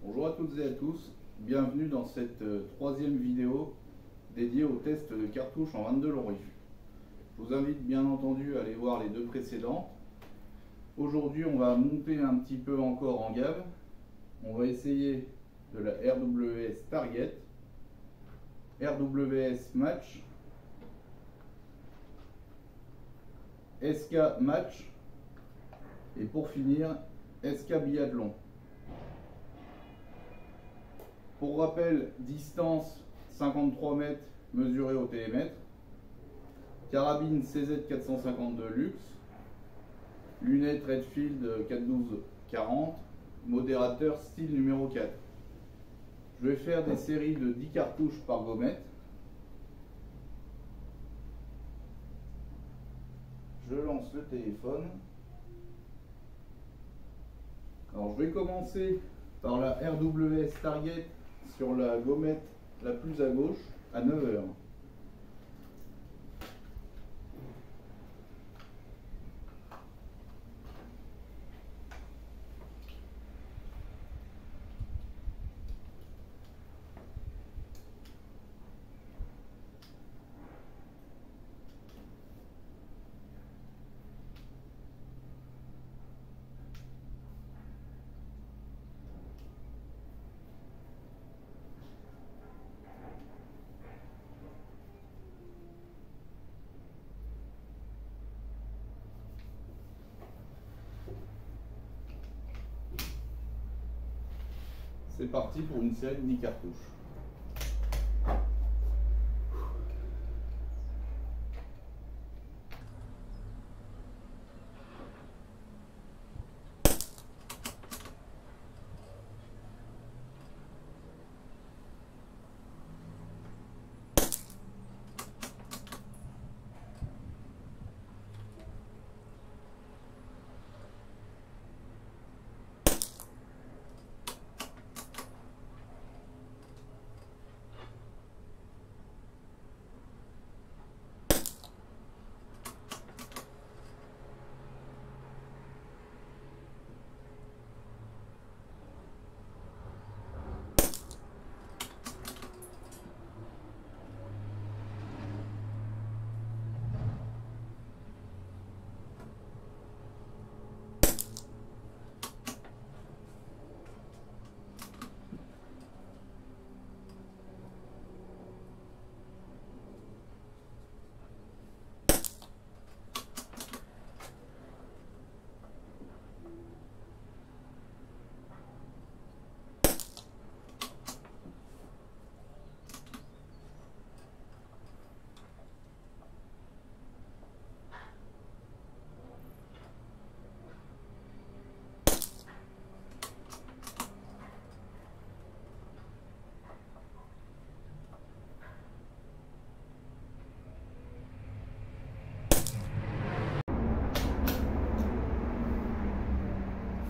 Bonjour à toutes et à tous, bienvenue dans cette troisième vidéo dédiée au test de cartouches en 22 long riff. Je vous invite bien entendu à aller voir les deux précédentes. Aujourd'hui on va monter un petit peu encore en gamme. On va essayer de la RWS Target, RWS Match, SK Match et pour finir SK Biathlon. Pour rappel, distance 53 mètres mesurée au télémètre, carabine CZ452 Luxe, lunettes Redfield 412-40, modérateur style numéro 4. Je vais faire des séries de 10 cartouches par gommette. Je lance le téléphone. Alors je vais commencer par la RWS Target sur la gommette la plus à gauche à 9 h. C'est parti pour une série de 10 cartouches.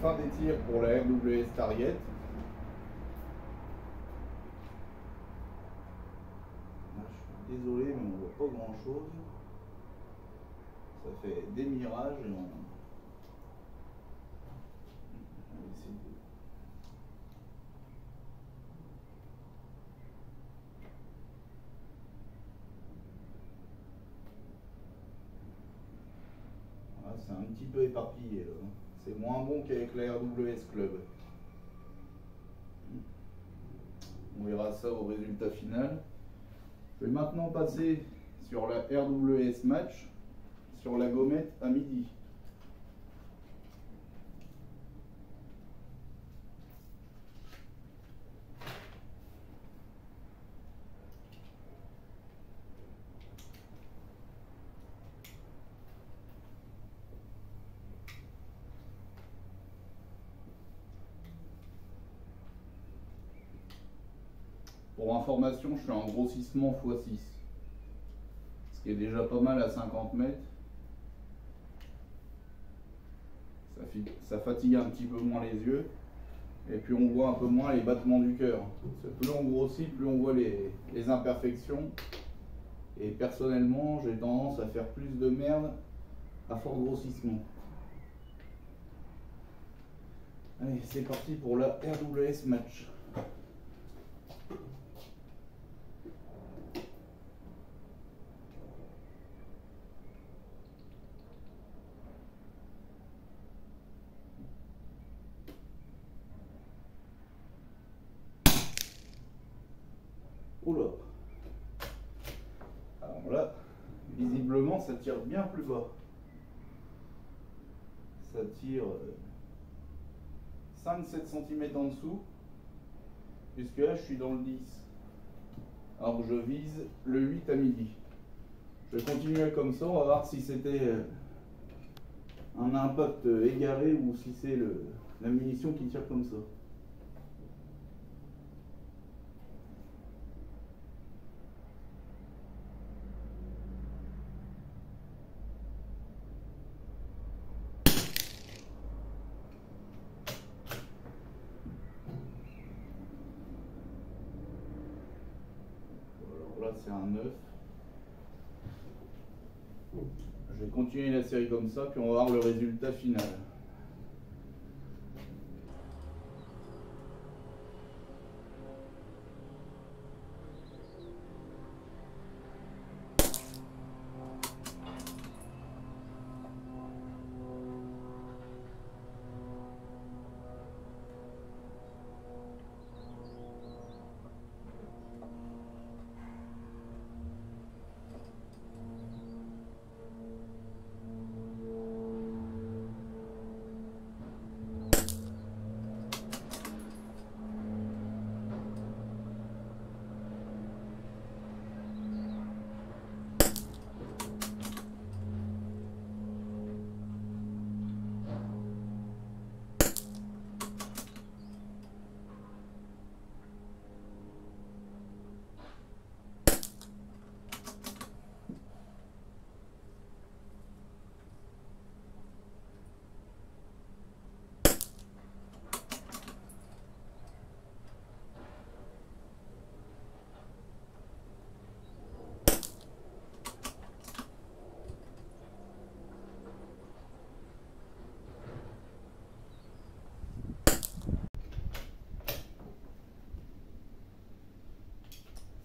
Fin des tirs pour la RWS Target. Là, je suis désolé, mais on voit pas grand chose. Ça fait des mirages et on va essayer de... Voilà, c'est un petit peu éparpillé là. C'est moins bon qu'avec la RWS Club. On verra ça au résultat final. Je vais maintenant passer sur la RWS Match, sur la gommette à midi. Pour information, je suis en grossissement x6, ce qui est déjà pas mal à 50 mètres. Ça fatigue un petit peu moins les yeux, et puis on voit un peu moins les battements du cœur. Plus on grossit, plus on voit les imperfections. Et personnellement, j'ai tendance à faire plus de merde à fort grossissement. Allez, c'est parti pour la RWS match. Oula. Alors là, visiblement, ça tire bien plus bas. Ça tire 5-7 cm en dessous, puisque là, je suis dans le 10. Alors je vise le 8 à midi. Je vais continuer comme ça, on va voir si c'était un impact égaré ou si c'est la munition qui tire comme ça. Alors là c'est un 9. Je vais continuer la série comme ça, puis on va voir le résultat final.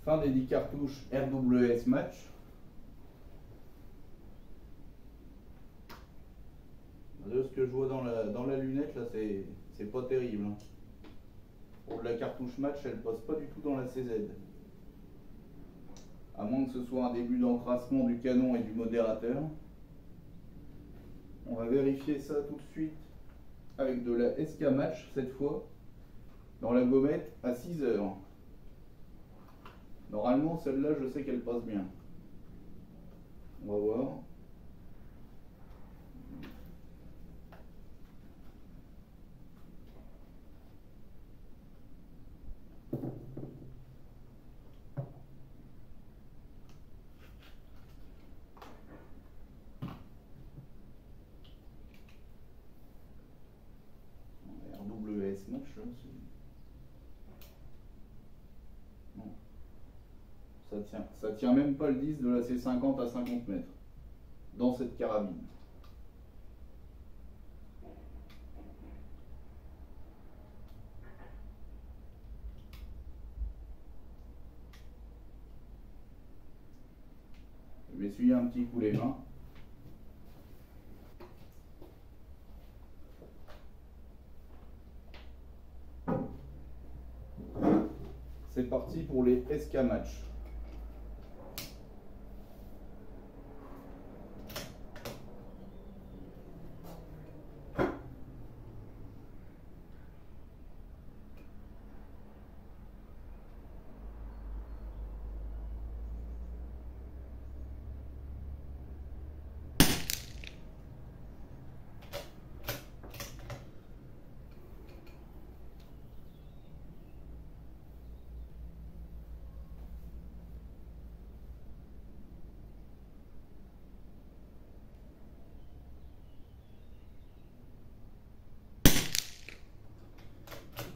Fin des 10 cartouches RWS match. De ce que je vois dans la lunette, là, c'est pas terrible. Hein. Pour la cartouche match, elle passe pas du tout dans la CZ. À moins que ce soit un début d'encrassement du canon et du modérateur. On va vérifier ça tout de suite avec de la SK match cette fois, dans la gommette à 6 heures. Normalement, celle-là, je sais qu'elle passe bien. On va voir. RWS match, là, non. Ça tient même pas le 10 de la C50 à 50 mètres dans cette carabine. Je vais essuyer un petit coup les mains. C'est parti pour les SK match.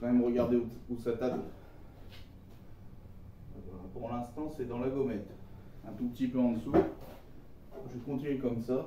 Quand même regarder où ça tape. Pour l'instant, c'est dans la gommette, un tout petit peu en dessous. Je vais continuer comme ça.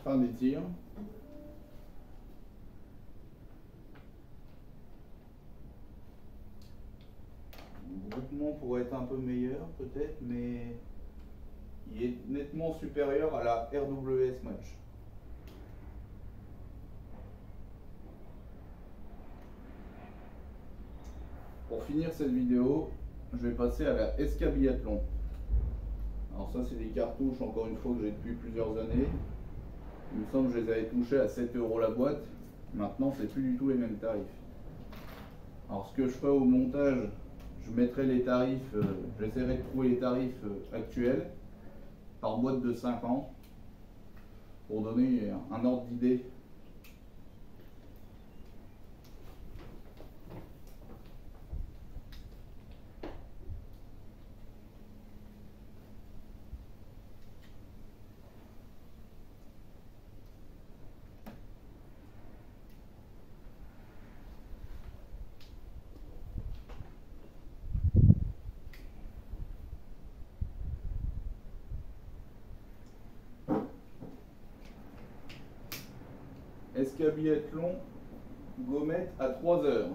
Fin des tirs. Le groupement pourrait être un peu meilleur peut-être, mais il est nettement supérieur à la RWS Match. Pour finir cette vidéo, je vais passer à la SK Biathlon. Alors ça, c'est des cartouches, encore une fois, que j'ai depuis plusieurs années. Il me semble que je les avais touchés à 7 € la boîte. Maintenant, c'est plus du tout les mêmes tarifs. Alors ce que je ferai au montage, je mettrai les tarifs, j'essaierai de trouver les tarifs actuels par boîte de 50 pour donner un ordre d'idée. SK Biathlon, gommette à 3 heures.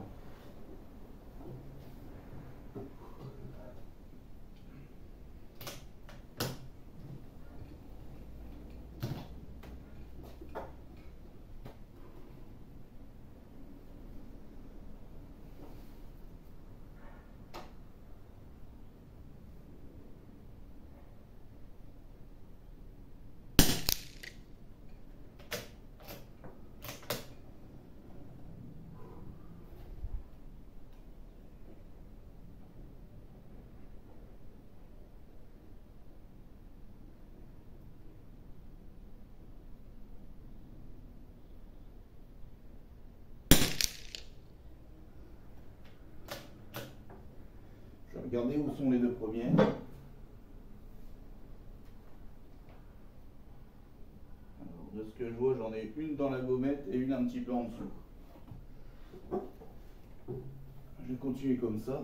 Regardez où sont les deux premières. Alors, de ce que je vois, j'en ai une dans la gommette et une un petit peu en dessous. Je vais continuer comme ça.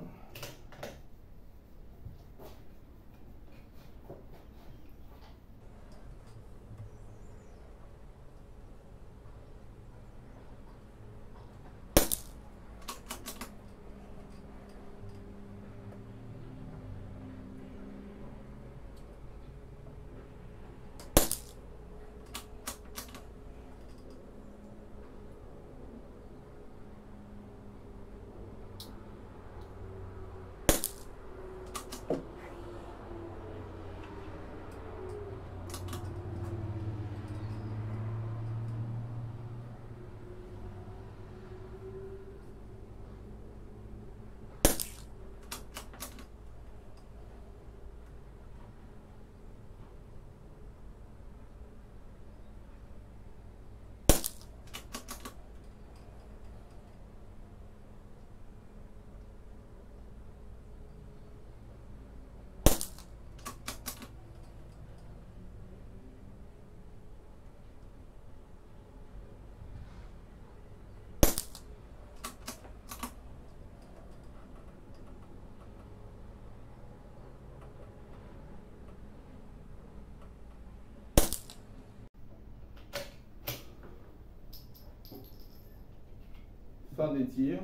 Fin des tirs.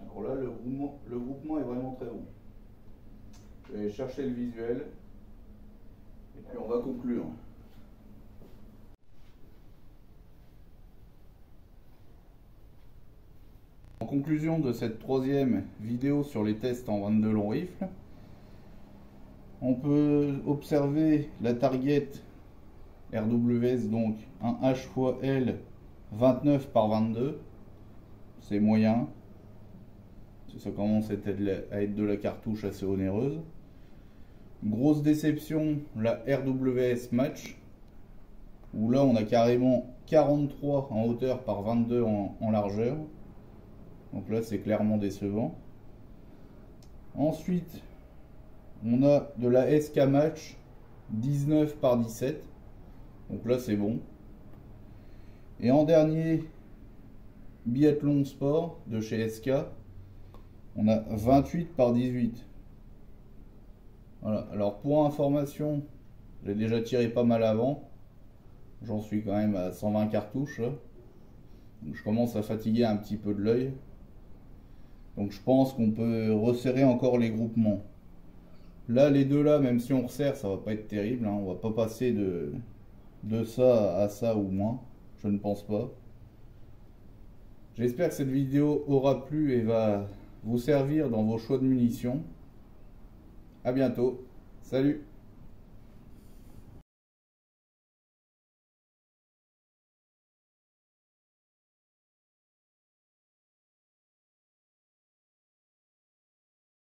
Alors là, le groupement est vraiment très bon. Je vais chercher le visuel et puis on va conclure. En conclusion de cette troisième vidéo sur les tests en 22 long rifle, on peut observer la target RWS, donc un H x L 29 par 22, c'est moyen, ça commence à être de la cartouche assez onéreuse. Grosse déception, la RWS Match, où là on a carrément 43 en hauteur par 22 en largeur, donc là c'est clairement décevant. Ensuite on a de la SK Match 19 par 17, donc là c'est bon. Et en dernier, Biathlon Sport de chez SK, on a 28 par 18. Voilà, alors pour information, j'ai déjà tiré pas mal avant. J'en suis quand même à 120 cartouches là. Donc je commence à fatiguer un petit peu de l'œil. Donc je pense qu'on peut resserrer encore les groupements. Là, les deux là, même si on resserre, ça va pas être terrible, hein. On va pas passer de ça à ça ou moins. Je ne pense pas. J'espère que cette vidéo aura plu et va vous servir dans vos choix de munitions. A bientôt. Salut!